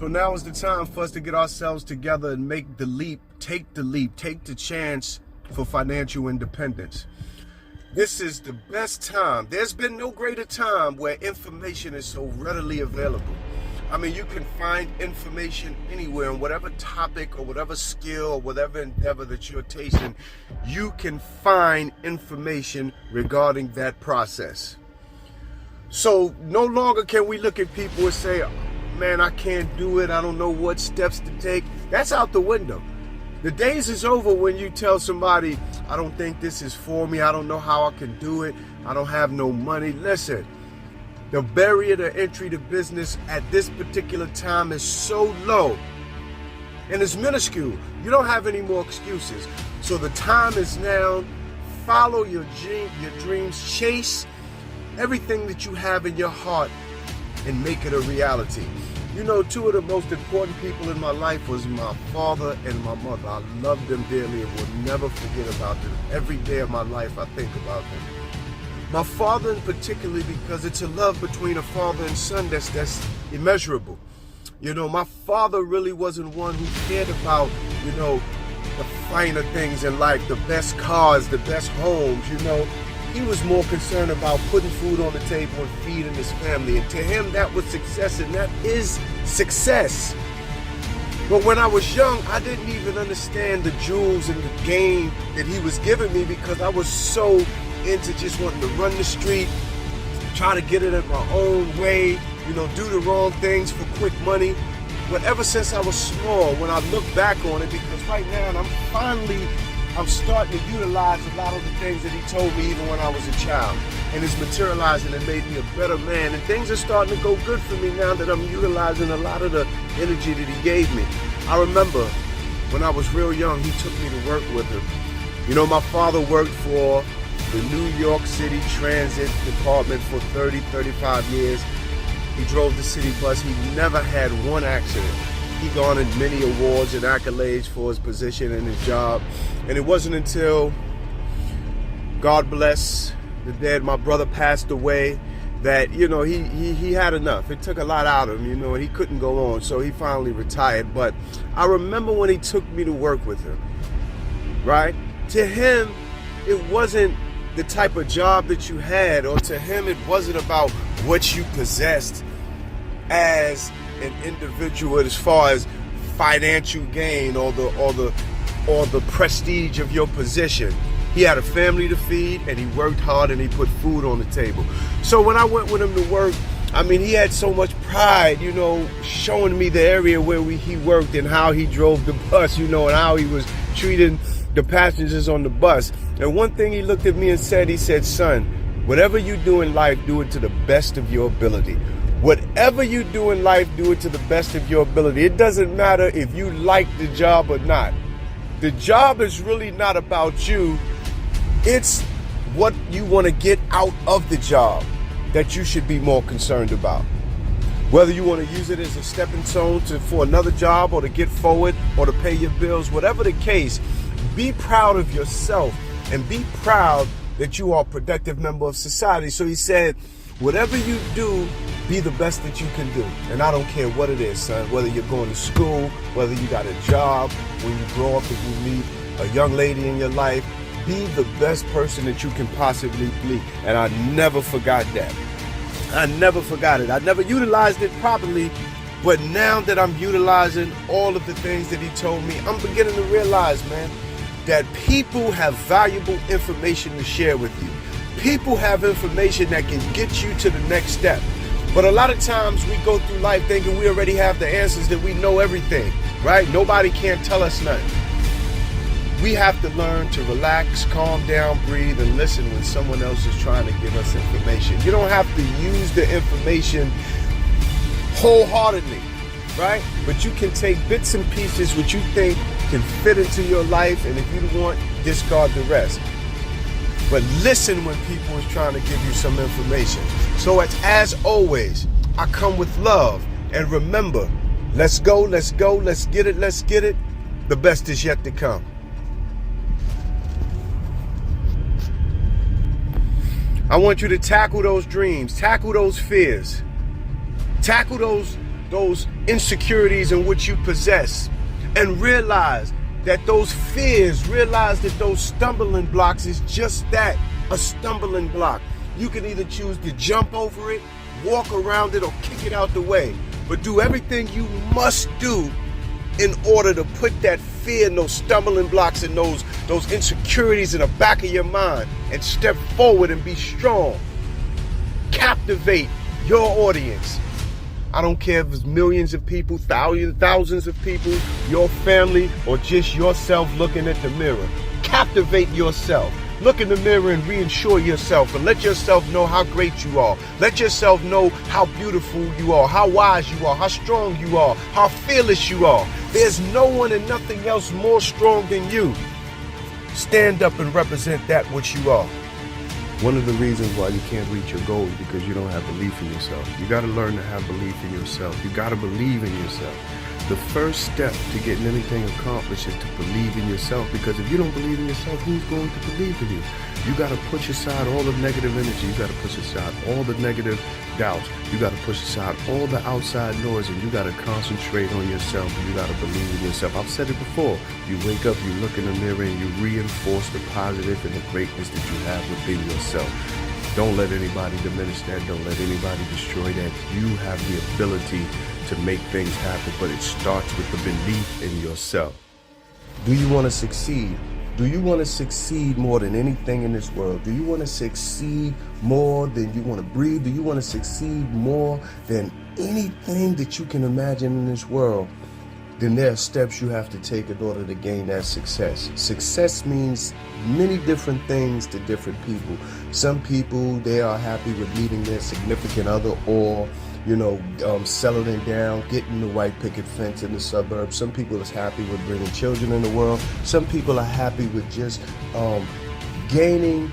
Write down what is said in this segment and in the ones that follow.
So now is the time for us to get ourselves together and make the leap, take the chance for financial independence. This is the best time. There's been no greater time where information is so readily available. I mean, you can find information anywhere on whatever topic or whatever skill or whatever endeavor that you're tasting. You can find information regarding that process. So no longer can we look at people and say, man, I can't do it. I don't know what steps to take. That's out the window. The days is over when you tell somebody, I don't think this is for me. I don't know how I can do it. I don't have no money. Listen, the barrier to entry to business at this particular time is so low and it's minuscule. You don't have any more excuses. So the time is now. Follow your dreams, chase everything that you have in your heart and make it a reality. You know, two of the most important people in my life was my father and my mother. I love them dearly and will never forget about them. Every day of my life, I think about them. My father in particular, because it's a love between a father and son that's immeasurable. You know, my father really wasn't one who cared about, you know, the finer things in life, the best cars, the best homes, you know. He was more concerned about putting food on the table and feeding his family. And to him, that was success, and that is success. But when I was young, I didn't even understand the jewels and the game that he was giving me because I was so into just wanting to run the street, try to get it in my own way, you know, do the wrong things for quick money. But ever since I was small, when I look back on it, because right now I'm starting to utilize a lot of the things that he told me even when I was a child. And it's materializing and made me a better man. And things are starting to go good for me now that I'm utilizing a lot of the energy that he gave me. I remember when I was real young, he took me to work with him. You know, my father worked for the New York City Transit Department for 35 years. He drove the city bus. He never had one accident. He garnered many awards and accolades for his position and his job. And it wasn't until, God bless the dead, my brother passed away, that, you know, he had enough. It took a lot out of him, you know, and he couldn't go on. So he finally retired. But I remember when he took me to work with him, right? To him, it wasn't the type of job that you had, or to him, it wasn't about what you possessed as an individual as far as financial gain or the prestige of your position. He had a family to feed, and he worked hard, and he put food on the table. So when I went with him to work, I mean, he had so much pride, you know, showing me the area where he worked and how he drove the bus, you know, and how he was treating the passengers on the bus. And one thing he looked at me and said, he said, son, whatever you do in life, do it to the best of your ability. Whatever you do in life, do it to the best of your ability. It doesn't matter if you like the job or not. The job is really not about you. It's what you want to get out of the job that you should be more concerned about. Whether you want to use it as a stepping stone for another job, or to get forward, or to pay your bills, whatever the case, be proud of yourself and be proud that you are a productive member of society. So he said, whatever you do, be the best that you can do. And I don't care what it is, son, whether you're going to school, whether you got a job, when you grow up, if you meet a young lady in your life, be the best person that you can possibly be. And I never forgot that. I never forgot it. I never utilized it properly, but now that I'm utilizing all of the things that he told me, I'm beginning to realize, man, that people have valuable information to share with you. People have information that can get you to the next step. But a lot of times we go through life thinking we already have the answers, that we know everything, right? Nobody can tell us nothing. We have to learn to relax, calm down, breathe, and listen when someone else is trying to give us information. You don't have to use the information wholeheartedly, right? But you can take bits and pieces which you think can fit into your life, and if you want, discard the rest. But listen when people is trying to give you some information. So as always, I come with love. And remember, let's go, let's get it. The best is yet to come. I want you to tackle those dreams, tackle those fears, tackle those those insecurities in which you possess, and realize that those fears, realize that those stumbling blocks is just that, a stumbling block. You can either choose to jump over it, walk around it, or kick it out the way. But do everything you must do in order to put that fear and those stumbling blocks and those insecurities in the back of your mind and step forward and be strong. Captivate your audience. I don't care if it's millions of people, thousands of people, your family, or just yourself looking at the mirror. Captivate yourself. Look in the mirror and reassure yourself and let yourself know how great you are. Let yourself know how beautiful you are, how wise you are, how strong you are, how fearless you are. There's no one and nothing else more strong than you. Stand up and represent that which you are. One of the reasons why you can't reach your goal is because you don't have belief in yourself. You got to learn to have belief in yourself. You got to believe in yourself. The first step to getting anything accomplished is to believe in yourself, because if you don't believe in yourself, who's going to believe in you? You got to push aside all the negative energy. You got to push aside all the negative doubts. You got to push aside all the outside noise, and you got to concentrate on yourself, and you got to believe in yourself. I've said it before. You wake up, you look in the mirror, and you reinforce the positive and the greatness that you have within yourself. Don't let anybody diminish that. Don't let anybody destroy that. You have the ability to make things happen, but it starts with the belief in yourself. Do you want to succeed? Do you want to succeed more than anything in this world? Do you want to succeed more than you want to breathe? Do you want to succeed more than anything that you can imagine in this world? Then there are steps you have to take in order to gain that success. Success means many different things to different people. Some people, they are happy with meeting their significant other, or settling down, getting the white picket fence in the suburbs. Some people is happy with bringing children in the world. Some people are happy with just gaining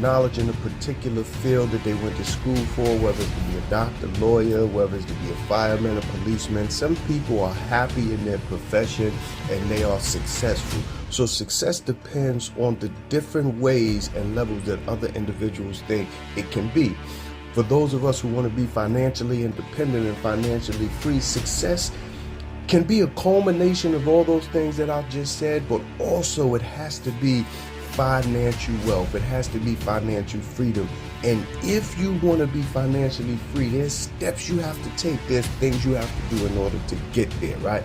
knowledge in a particular field that they went to school for, whether it's to be a doctor, lawyer, whether it's to be a fireman, a policeman. Some people are happy in their profession and they are successful. So success depends on the different ways and levels that other individuals think it can be. For those of us who want to be financially independent and financially free, success can be a culmination of all those things that I've just said, but also it has to be financial wealth. It has to be financial freedom. And if you want to be financially free, there's steps you have to take. There's things you have to do in order to get there, right?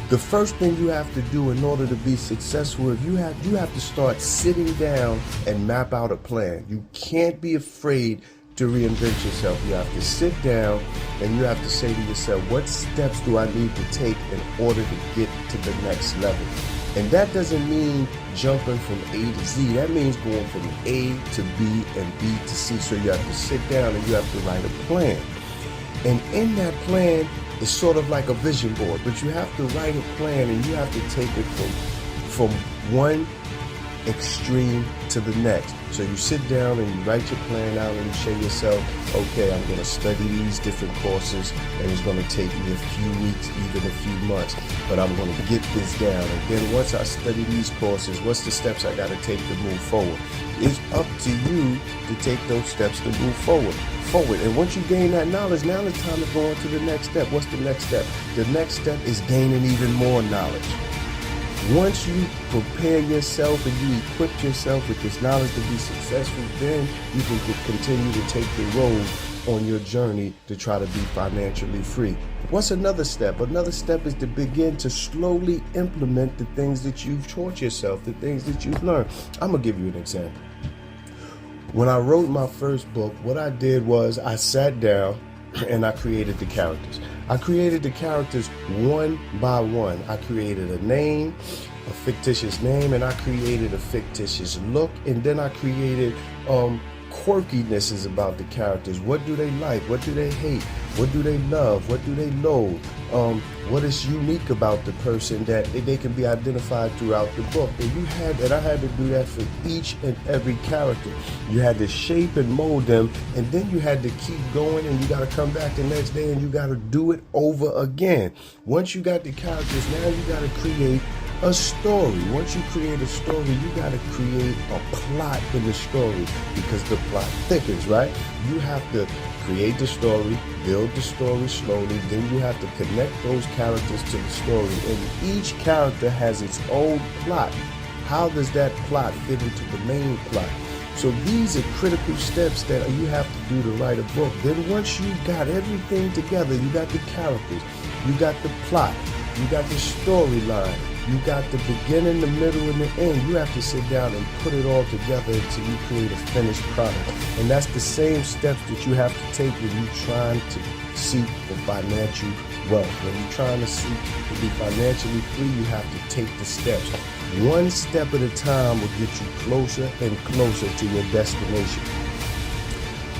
The first thing you have to do in order to be successful, you have to start sitting down and map out a plan. You can't be afraid to reinvent yourself. You have to sit down and you have to say to yourself, what steps do I need to take in order to get to the next level? And that doesn't mean jumping from A to Z. That means going from A to B and B to C. So you have to sit down and you have to write a plan. And in that plan, it's sort of like a vision board, but you have to write a plan and you have to take it from one extreme to the next. So you sit down and you write your plan out and you say to yourself, okay, I'm going to study these different courses and it's going to take me a few weeks, even a few months, but I'm going to get this down. And then once I study these courses, what's the steps I got to take to move forward? It's up to you to take those steps to move forward. And once you gain that knowledge, now it's time to go on to the next step. What's the next step? The next step is gaining even more knowledge. Once you prepare yourself and you equip yourself with this knowledge to be successful, then you can continue to take the road on your journey to try to be financially free. What's another step? Another step is to begin to slowly implement the things that you've taught yourself, the things that you've learned. I'm going to give you an example. When I wrote my first book, what I did was I sat down and I created the characters. I created the characters one by one. I created a name, a fictitious name, and I created a fictitious look, and then I created quirkinesses about the characters. What do they like? What do they hate? What do they love? What do they loathe? What is unique about the person that they can be identified throughout the book? And I had to do that for each and every character. You had to shape and mold them, and then you had to keep going, and you got to come back the next day and you got to do it over again. Once you got the characters, now you got to create a story. Once you create a story, you got to create a plot in the story, because the plot thickens, right? You have to create the story, build the story slowly, then you have to connect those characters to the story, and each character has its own plot. How does that plot fit into the main plot? So these are critical steps that you have to do to write a book. Then once you got everything together, you got the characters, you got the plot, you got the storyline, you got the beginning, the middle, and the end. You have to sit down and put it all together until you create a finished product. And that's the same steps that you have to take when you're trying to seek for financial wealth. When you're trying to seek to be financially free, you have to take the steps. One step at a time will get you closer and closer to your destination.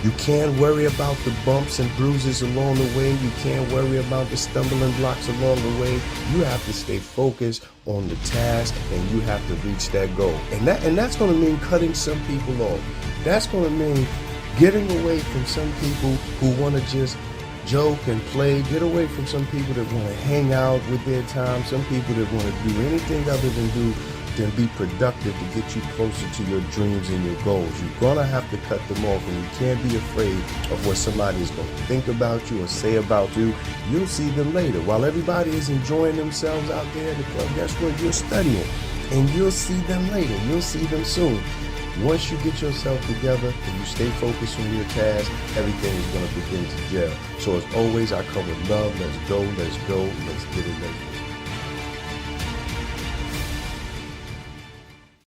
You can't worry about the bumps and bruises along the way. You can't worry about the stumbling blocks along the way. You have to stay focused on the task, and you have to reach that goal. And that's going to mean cutting some people off. That's going to mean getting away from some people who want to just joke and play. Get away from some people that want to hang out with their time. Some people that want to do anything other than be productive to get you closer to your dreams and your goals. You're gonna have to cut them off, and you can't be afraid of what somebody is gonna think about you or say about you. You'll see them later. While everybody is enjoying themselves out there in the club, that's what you're studying, and you'll see them later. You'll see them soon. Once you get yourself together and you stay focused on your task, everything is going to begin to gel. So as always, I come with love. Let's go, let's go, let's get it, let's go.